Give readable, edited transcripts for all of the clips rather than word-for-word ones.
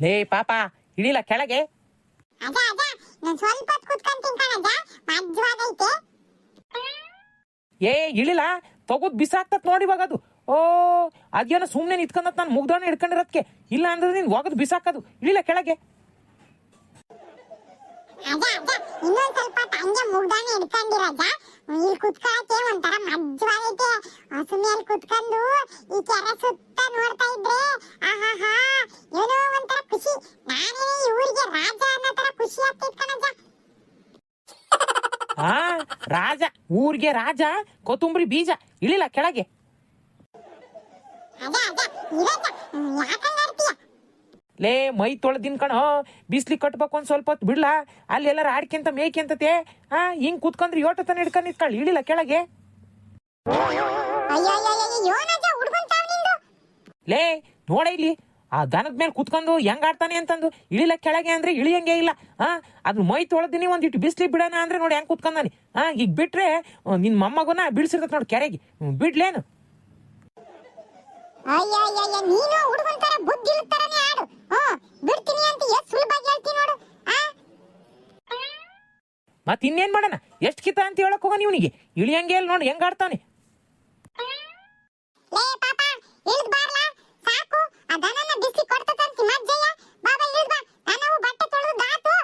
ಲೇ ಪಾಪ ಇಳಿಲ್ಲ ಕೆಳಗೆ. ಅದ ಅದ ನಾನು ಸ್ವಲ್ಪ ಹೊತ್ತು ಕೂತ್ಕೊಂತೀನಿ ಕಣಜ, ಮಜ್ವಾಗೈತೆ. ಏ ಇಳಿಲ್ಲ, ತಗೋದ್ ಬಿಸಾಕ್ತತ್ ನೋಡಿ ಇವಾಗ ಅದು. ಓ ಅದೇನೋ ಸುಮ್ಮನೆ ನಿಂತ್ಕೊಂಡತ್ ನಾನು ಮುಗ್ದವನ್ನ ಹಿಡ್ಕೊಂಡಿರೋದಕ್ಕೆ. ಇಲ್ಲ ಅಂದ್ರೆ ನೀನು ಒಗದು ಬಿಸಾಕೋದು. ಇಳಿಲ್ಲ ಕೆಳಗೆ. ಅದ ಅದ ಇನ್ನೊಂದ್ ಸ್ವಲ್ಪ ಹಂಗೆ ಮುಗ್ದಾನೆ ಹಿಡ್ಕೊಂಡಿರಜ. ಇಲ್ಲಿ ಕುತ್ಕೊಳಕ್ಕೆ ಒಂಥರ ಮಜ್ವಾಗೈತೆ. ಹಸು ಮೇಲೆ ಕುತ್ಕೊಂಡು ಈ ಕೆರೆ ಸುತ್ತ ನೋಡ್ತಾ ಇದ್ರೆ ಆಹಾಹಾ ಏನೋ ಒಂಥರ ಖುಷಿ. ನಾನೇ ಊರಿಗೆ ರಾಜ ಅನ್ನೋ ತರ ಖುಷಿ ಆಗ್ತೈತ್ ಕಣಜ. ಹಾ ರಾಜ, ಊರಿಗೆ ರಾಜ, ಕೊತ್ತಂಬರಿ ಬೀಜ. ಇಳಿಲ್ಲ ಕೆಳಗೆ. ಅದ ಅದ ಇರಜ, ಯಾಕಂಗಾಡ್ತೀಯ? ಲೇ ಮೈ ತೊಳೆದಿನ್ ಕಣ, ಬಿಸ್ಲಿ ಕಟ್ಬೇಕು ಒಂದ್ ಸ್ವಲ್ಪ ಹೊತ್ತು ಬಿಡ್ಲಾ. ಅಲ್ಲಿ ಎಲ್ಲಾರ ಆಡ್ಕೆಂತ ಮೇಯ್ಕೆಂತತೆ. ಹಿಂಗ್ ಕುತ್ಕೊಂಡ್ರೆ ಯೋಟ ತನ ಹಿಡ್ಕೊಂಡು ನಿಂತ್ಕೊಳ್ಳಿ. ಇಳಿಲ್ಲ ಕೆಳಗೆ. ಲೇ ನೋಡ ಇಲ್ಲಿ, ಆ ದನದ ಮೇಲೆ ಕುತ್ಕೊಂಡು ಹೆಂಗ್ ಆಡ್ತಾನೆ ಅಂತಂದು. ಇಳಿಲ್ಲ ಕೆಳಗೆ ಅಂದ್ರೆ ಇಳಿಯಂಗೆ ಇಲ್ಲ. ಅದ್ರ ಮೈ ತೊಳೆದಿನಿ, ಒಂದಿಟ್ಟು ಬಿಸ್ಲಿ ಬಿಡೋಣ ಅಂದ್ರೆ ನೋಡಿ ಹೆಂಗ್ ಕುತ್ಕೊಂಡಾನಿ. ಈಗ ಬಿಟ್ರೆ ನಿನ್ ಮೊಮ್ಮಗನ ಬೀಳ್ಸಿರ್ತತ್ ನೋಡಿ ಕೆರೆಗೆ. ಬಿಡ್ಲೇನು? ಅಯ್ಯಯ್ಯಯ್ಯ ನೀನು ಹುಡುಗನ ತರ ಬುದ್ಧಿ ಇಲ್ತರನೇ ಆಡು. ಬಿಡ್ತೀನಿ ಅಂತ ಎಷ್ಟು ಸುಲಭವಾಗಿ ಹೇಳ್ತೀನಿ ನೋಡು. ಮತ್ ಇನ್ನೇನ್ ಮಾಡೋಣ? ಎಷ್ಟ್ ಕಿತ ಅಂತ ಹೇಳಕ್ ಹೋಗ ನೀವನಿಗೆ. ಇಳಿಯಂಗೆ ಇಲ್ಲ ನೋಡಿ ಹೆಂಗ್ ಆಡ್ತಾನೆ. ಲೇ ಪಾಪ ಇಳಿದ್ ಬಾರ್ಲಾ, ಸಾಕು. ಆ ದನನ ಬಿಸಿ ಕೊಡ್ತಂತಿ ಮಜ್ಜಯ್ಯ. ಬಾಬಾ ಇಳಿದ್ ಬಾ, ನಾನು ಬಟ್ಟೆ ತೊಳೆದು ಆತು.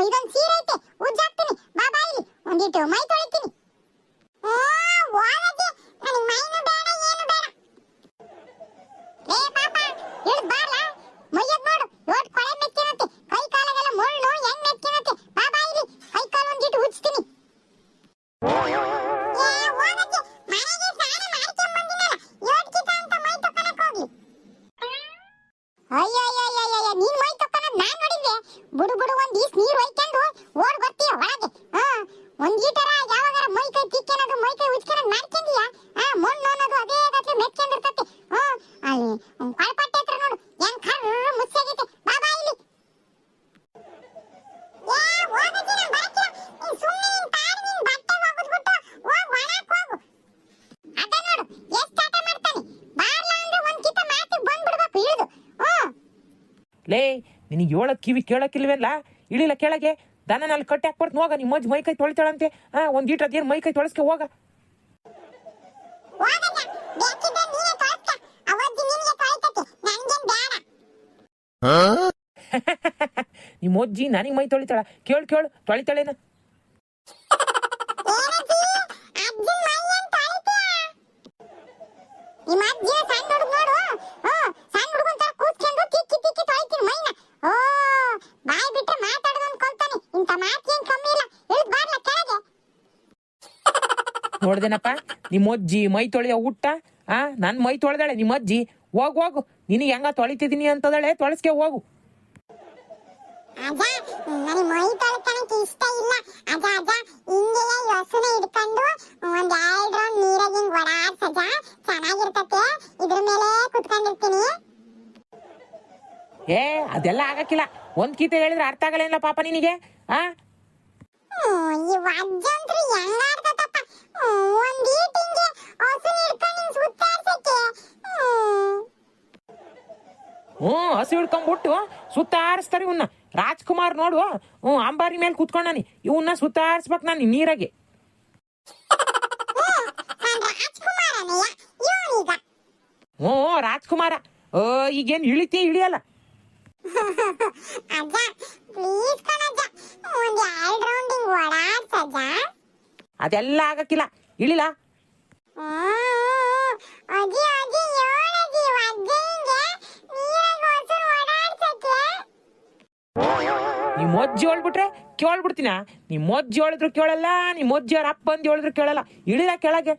ಇದೊಂದು ಸೀರೆ ಐತೆ, ಉಜ್ಜಾಕ್ತೀನಿ. ಬಾಬಾ ಇಲ್ಲಿ ಒಂದಿಟ್ಟು ಮೈ ತೊಳಿತೀನಿ. ವಾರಗೆ ನನಗೆ ಮೈನು ಬೇಡ ಏನು ಬೇಡ. ಲೇ ಪಾಪ ಇಳಿದ್ ಬಾರ್ಲಾ, ಮೈಯದ್ ನೋಡು ಯೋಟ್ ಕೊಳೆ ಮೆತ್ತಿನತ್ತೆ. ಕೈ ಕಾಲಗೆಲ್ಲ ಮುಳ್ಳು ಹೆಂಗ್ ಮೆತ್ತಿನತ್ತೆ. ಬಾಬಾ ಇಲ್ಲಿ ಕೈ ಕಾಲು ಒಂದಿಟ್ಟು ಉಜ್ತೀನಿ. ಅಯ್ಯಯ್ಯಯ್ಯಯ್ಯ ನೀನ್ ಮೈ ತಕ್ಕನದ್ ನಾನ್ ನೋಡಿದ್ದೆ. ಬುಡು ಬುಡು ಒಂದ್ ಈಸ್ ನೀರ್ ಒಯ್ಕೊಂಡು ಓಡ್ ಬರ್ತೀಯ ಒಳಗೆ. ಒಂದ್ ಗೀಟರ ಯಾವಾಗಾರ ಮೈ ಕೈ ತಿಕ್ಕೇನದು ಮೈ ಕೈ ಉಜ್ಕೆನದ್ ಮಾಡ್ಕೊಂಡಿಯ. ಮಣ್ಣು ಅನ್ನೋದು ಅದೇ ಗಟ್ಲೆ ಮೆತ್ಕೊಂಡಿರ್ತತೆ. ಅಲ್ಲಿ ಕೊಳಪಟ್ಟೆ ಹತ್ರ ನೋಡು ಹೆಂಗ್ ಕರ್ರ ಮುಚ್ಚಾಗೈತೆ. ಬಾಬಾ ಇಲ್ಲಿ ಲೇ ನಿನಗೆ ಹೇಳೋದ್ ಕಿವಿ ಕೇಳಕ್ಕಿಲ್ವೇಲ್ಲ. ಇಳಿಲ್ಲ ಕೆಳಗೆ. ದನ ಅಲ್ಲಿ ಕಟ್ಟಿ ಹಾಕ್ಬಾರ್ದು. ಹೋಗ ನಿಮ್ಮ ಮೈ ಕೈ ತೊಳಿತಾಳಂತೆ. ಒಂದ್ ಈಟ್ ಅದೇನು ಮೈ ಕೈ ತೊಳಸ್ಕೆ ಹೋಗ. ನಿಮ್ಮ ಅಜ್ಜಿ ನನಗೆ ಮೈ ತೊಳಿತಾಳ. ಕೇಳು ತೊಳಿತಾಳೇನ? ನೋಡ್ದೇನಪ್ಪ ನಿಮ್ಮ ಅಜ್ಜಿ ಮೈ ತೊಳೆಯ ಊಟ. ನನ್ ಮೈ ತೊಳೆದಾಳೆ ನಿಮ್ಮ ಅಜ್ಜಿ. ಹೋಗು ನಿನಗೆ ಹೆಂಗ ತೊಳಿತಿದೀನಿ ಅಂತದಾಳೆ, ತೊಳಸ್ಕೆ ಹೋಗು. ನನಗೆ ಮೈ ತೊಳ್ಕೊಳಕ್ಕೆ ಇಷ್ಟ ಇಲ್ಲ. ಅದ ಅದ ಹಿಂಗೆ ಹಸುನ ಹಿಡ್ಕೊಂಡು ಒಂದ್ 2 ರೌಂಡ್ ನೀರಾಗ ಹಿಂಗ್ ಓಡಾಡ್ಸಜ, ಚೆನ್ನಾಗಿರ್ತತೆ. ಇದ್ರ ಮೇಲೆ ಕುತ್ಕೊಂಡಿರ್ತೀನಿ. ಏ ಅದೆಲ್ಲ ಆಗಕ್ಕಿಲ್ಲ. ಒಂದ್ ಗೀತೆ ಹೇಳಿದ್ರೆ ಅರ್ಥ ಆಗಲ್ಲ ಪಾಪ ನಿನಗೆ. ಈ ವಜ್ಜಂತ್ರಿ ಹೆಂಗ್ ಆಡ್ತತಪ್ಪ. ಒಂದ್ ಈಟ್ ಹಿಂಗೆ ಹಸುನ ಹಿಡ್ಕೊಂಡು ಹಿಂಗ್ ಸುತ್ತಾಡ್ಸಕ್ಕೆ. ಹಸು ಹಿಡ್ಕೊಂಡ್ಬಿಟ್ಟು ಸುತ್ತಾರಿಸ್ತಾರೆ ಇವನ್ನ. ರಾಜ್ಕುಮಾರ್ ನೋಡು, ಅಂಬಾರಿ ಮೇಲೆ ಕುತ್ಕೊಂಡಾನಿ. ಇವನ್ನ ಸುತ್ತಾರಿಸ್ಬೇಕು ನಾನು ನೀರಾಗೆ. ರಾಜ್ಕುಮಾರ. ಈಗೇನು ಇಳಿಯಲ್ಲ. ಅದೆಲ್ಲ ಆಗಕ್ಕಿಲ್ಲ. ಇಳಿಲ್ಲ. ನಿಮ್ಮ ಅಜ್ಜಿ ಹೇಳ್ಬಿಟ್ರೆ ಕೇಳ್ಬಿಡ್ತೀನ. ನಿಮ್ಮ ಅಜ್ಜಿ ಹೇಳಿದ್ರು ಕೇಳಲ್ಲ, ನಿಮ್ಮ ಅಜ್ಜಿ ಅವ್ರ ಅಪ್ಪ ಬಂದು ಹೇಳಿದ್ರು ಕೇಳಲ್ಲ. ಇಳಿಲ್ಲ ಕೆಳಗೆ.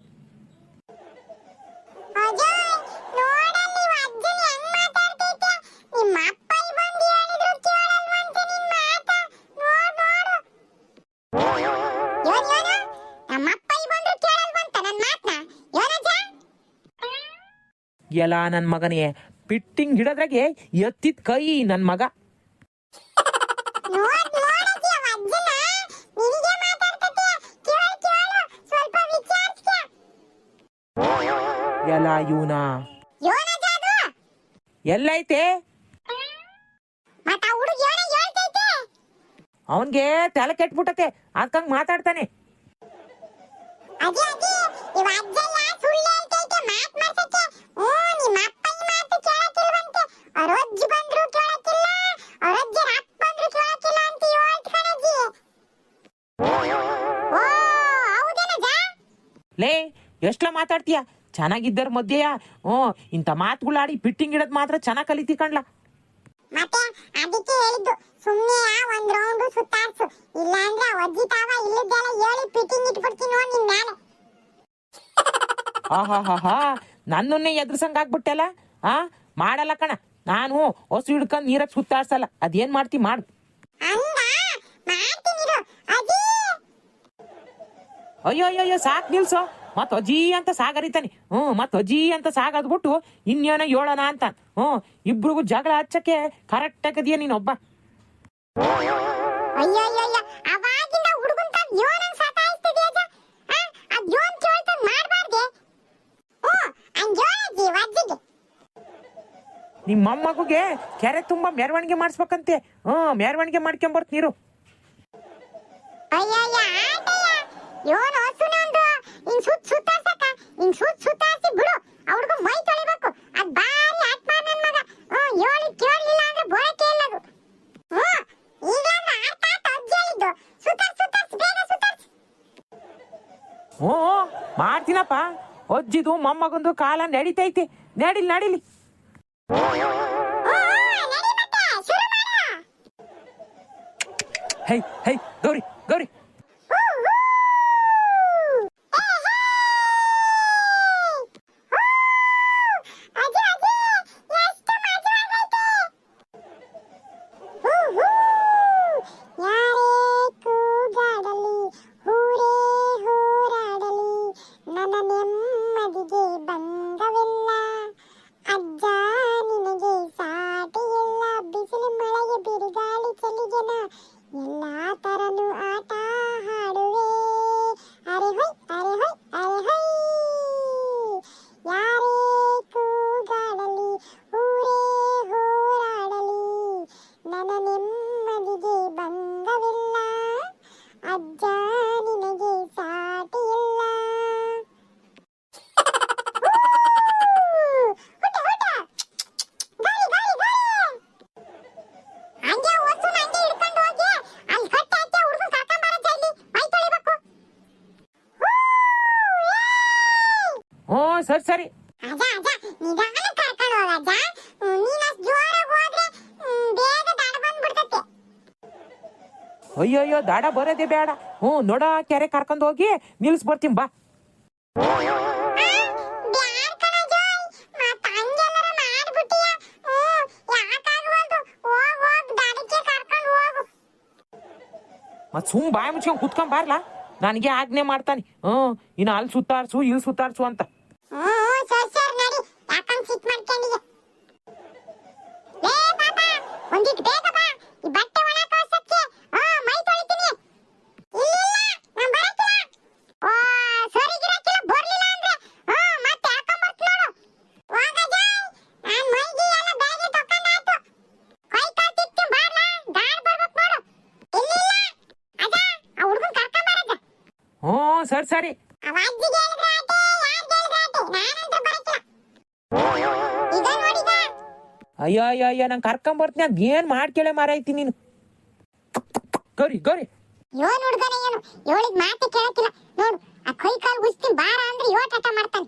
ಎಲ್ಲ ನನ್ ಮಗನೇ ಪಿಟ್ಟಿಂಗ್ ಹಿಡದ್ರಾಗೆ ಎತ್ತಿದ ಕೈ ನನ್ ಮಗ. ಎಲ್ಲ ಇವನ ಎಲ್ಲೈತೆ? ಅವನ್ಗೆ ತಲೆ ಕೆಟ್ಬಿಟ್ಟತೆ ಅದಕ್ಕಂಗ್ ಮಾತಾಡ್ತಾನೆ. ಅಜ್ಜಿ ಅಜ್ಜಿ ಇವ ಅಜ್ಜಯ್ಯ ಸುಳ್ಳು ಹೇಳ್ತೈತೆ ಮಾತ್ ಮಾಡ್ಸಕ್ಕೆ. ನಿಮ್ಮ ಅಪ್ಪನ ಮಾತು ಕೇಳಕ್ಕಿಲ್ವಂತೆ. ಅವ್ರ ಅಜ್ಜಿ ಬಂದ್ರು ಕೇಳಕ್ಕಿಲ್ಲ, ಅವ್ರ ಅಜ್ಜರ ಅಪ್ಪ ಬಂದ್ರು ಕೇಳಕ್ಕಿಲ್ಲ ಅಂತ ಹೇಳ್ತ ಕಣಜ್ಜಿ. ಓ ಹೌದೇನಜ್ಜ? ಲೇ ಎಷ್ಟಲ ಮಾತಾಡ್ತೀಯ? ಚೆನ್ನಾಗಿದ್ದರ ಮಧ್ಯೆಯ ಇಂಥ ಮಾತುಗಳಾಡಿ ಪಿಟ್ಟಿಂಗ್ ಇಡೋದು ಮಾತ್ರ ಚೆನ್ನಾಗಿ ಕಲಿತಿ ಕಣ್ಲ. ಮತ್ತೆ ಅದಕ್ಕೆ ಹೇಳಿದ್ದು ಸುಮ್ಮನೆ ಒಂದ್ ರೌಂಡ್ ಸುತ್ತಾಡ್ಸು, ಇಲ್ಲ ಅಂದ್ರೆ ಅಜ್ಜಿ ತಾವ ಇಲ್ಲದೆಲ್ಲ ಹೇಳಿ ಪಿಟ್ಟಿಂಗ್ ಇಟ್ಬಿಡ್ತೀನಿ ನೋಡಿ ನಿನ್ ಮೇಲೆ. ಆಹಾ ನನ್ನನ್ನೇ ಎದುರ್ಸಂಗ್ ಆಗ್ಬಿಟ್ಟೆಲ್ಲ. ಮಾಡಲ್ಲ ಕಣ, ನಾನು ಹೊಸು ಹಿಡ್ಕೊಂಡ್ ನೀರಾಗ ಸುತ್ತಾಡ್ಸಲ್ಲ. ಅದೇನ್ ಮಾಡ್ತಿ ಮಾಡು. ಹಂಗ ಮಾಡ್ತೀನಿ ಇರು ಅಜ್ಜಿ. ಅಯ್ಯೋ ಸಾಕ್ ನಿಲ್ಸೋ. ಮತ್ ಅಜ್ಜಿ ಅಂತ ಸಾಗರಿತಾನೆ. ಮತ್ ಅಜ್ಜಿ ಅಂತ ಸಾಗದ್ಬಿಟ್ಟು ಇನ್ನೇನೋ ಹೇಳೋಣ ಅಂತ. ಇಬ್ರಿಗೂ ಜಗಳ ಹಚ್ಚಕ್ಕೆ ಕರೆಕ್ಟ್ ಆಗದಿಯ ನೀನೊಬ್ಬ. ಅಯ್ಯೋ ಅವಾಗಿಂದ ಹುಡುಗನ್ ತಾವ್ ಯೋನನ್ ಸತಾಯಿಸ್ತಿದ್ಯ ಅಜ್ಜ. ಅದ್ ಯೋನ್ ಕೇಳ್ತಂದ್ ಮಾಡ್ಬಾರ್ದೆ. ಅಂಜೋಳಜ್ಜಿ ಅಜ್ಜಿಗೆ ನಿಮ್ಮ ಮೊಮ್ಮಗುಗೆ ಕೆರೆ ತುಂಬಾ ಮೆರವಣಿಗೆ ಮಾಡಿಸ್ಬೇಕಂತೆ. ಮೆರವಣಿಗೆ ಮಾಡ್ಕೊಂಬರ್ತ ನೀರು. ಅಯ್ಯಯ್ಯ ಆಟಯ್ಯ ಯೋನ್ ಹೊಸುನೊಂದು ಹಿಂಗ್ ಸುತ್ತಾಡ್ಸಕ ಹಿಂಗ್ ಸುತ್ತಾಡ್ಸಿ ಬಿಡು. ಅವ್ರಿಗೂ ಮೈ ತೊಳಿಬೇಕು. ಅದ್ ಬಾರಿ ಆತ್ಮ ನನ್ ಮಗ. ಹೇಳಿ ಕೇಳಲಿಲ್ಲ ಅಂದ್ರೆ ಬರೋಕೆ ಇಲ್ಲ ಅದು. ಈಗಂದ್ರೆ ಅರ್ಥ ಆತ ಅಜ್ಜಿ ಹೇಳಿದ್ದು. ಸುತ್ತಾಡ್ಸ್ ಬೇಗ ಸುತ್ತಾಡ್ಸ್. ಮಾಡ್ತೀನಪ್ಪ. ಅಜ್ಜಿದು ಮೊಮ್ಮಗಂದು ಕಾಲ ನಡಿತೈತಿ. ನಡಿಲಿ. ನಡಿ ಮತ್ತೆ ಶುರು ಮಾಡು. ಹೈ ಗೌರಿ ಎಲ್ಲಾ ತರನು ಆಟ ಹಾಡುವೆ. ಅರೆ ಹೊಯ್ ಯಾರೇ ಕೂಗಾಡಲಿ ಊರೇ ಹೋರಾಡಲಿ ನನ್ನ ನೆಮ್ಮದಿಗೆ ಭಂಗವಿಲ್ಲ. ಅಜ್ಜ ನಿನಗೆ ಸಾಟಿ ಇಲ್ಲ. ಸರಿ ಅಜ್ಜ ನಿಧಾನ ಕರ್ಕೊಂಡು ಹೋಗಜ್ಜ. ನೀನ್ ಅಷ್ಟು ಜೋರಾಗಿ ಹೋದ್ರೆ ಬೇಗ ದಾಡ ಬಂದ್ಬಿಡ್ತತೆ. ಅಯ್ಯೋ ದಾಡ ಬರೋದೇ ಬೇಡ. ನೋಡ ಕೆರೆ ಕರ್ಕೊಂಡ್ ಹೋಗಿ ನಿಲ್ಸ್ ಬರ್ತೀನಿ ಬಾ. ಮತ್ ಸುಮ್ ಬಾಯಿ ಮುಚ್ಕೊಂಡ್ ಕುತ್ಕೊಂಡ್ ಬಾರ್ಲಾ. ನನಗೆ ಆಜ್ಞೆ ಮಾಡ್ತಾನೆ. ಇನ್ನು ಅಲ್ಲಿ ಸುತ್ತಾಡ್ಸು ಇಲ್ಲಿ ಸುತ್ತಾಡ್ಸು ಅಂತ. ಸರಿ ನಡಿ. ಯಾಕಂಗ್ ಸಿಟ್ ಮಾಡ್ಕೊಂಡಿದ್ದೆ? ಲೇ ಪಾಪ ಒಂದಿಟ್ ಬೇಗ ಬಾ. ಈ ಬಟ್ಟೆ ಒಣ ಕಳ್ಸಕ್ಕೆ ಮೈ ತೊಳಿತೀನಿ. ಇಲ್ಲ ನಾನು ಬರಕಿಲ್ಲ. ಸರಿಗಿರಕ್ಕಿಲ್ಲ. ಬರ್ಲಿಲ್ಲ ಅಂದ್ರೆ ಮತ್ತೆ ಹಾಕೊಂಬರ್ತ ನೋಡು. ಹೋಗಜ್ಜ ನಾನು ಮೈಗೆ ಎಲ್ಲ ಬ್ಯಾಗೆ ತಕೊಂಡಾಯ್ತು. ಕೈ ಕಾಲ್ ತಿಕ್ತಿ ಬಾರ್ಲಾ. ದಾಡ್ ಬರ್ಬೇಕು ನೋಡು. ಇಲ್ಲ ಅಜ್ಜ ಆ ಹುಡುಗನ್ ಕರ್ಕೊಂಬರಜ್ಜ. ಸರಿ ಅವ ಅಜ್ಜಿಗೆ ಹೇಳಿದ್ರೆ ಆಟೆ ಯಾರಿಗೆ ಹೇಳಿದ್ರೆ ಆಟೆ ನಾನಂತೂ ಬರಕಿಲ್ಲ. ಈಗ ನೋಡಿದ ಅಯ್ಯೋ ನಂಗೆ ಕರ್ಕೊಂಡ್ ಬರ್ತೀನಿ. ಅದ್ ಏನ್ ಮಾಡ್ಕೇಳೆ ಮಾರಾಯ್ತಿ ನೀನು. ಗೌರಿ ಯೋನ್ ಹುಡುಗನ ಏನು ಹೇಳಿದ ಮಾತೆ ಕೇಳಕ್ಕಿಲ್ಲ ನೋಡು. ಆ ಕೈ ಕಾಲು ಉಸ್ತೀನಿ ಬಾರ ಅಂದ್ರೆ ಯೋಟಾಟ ಮಾಡ್ತಾನೆ.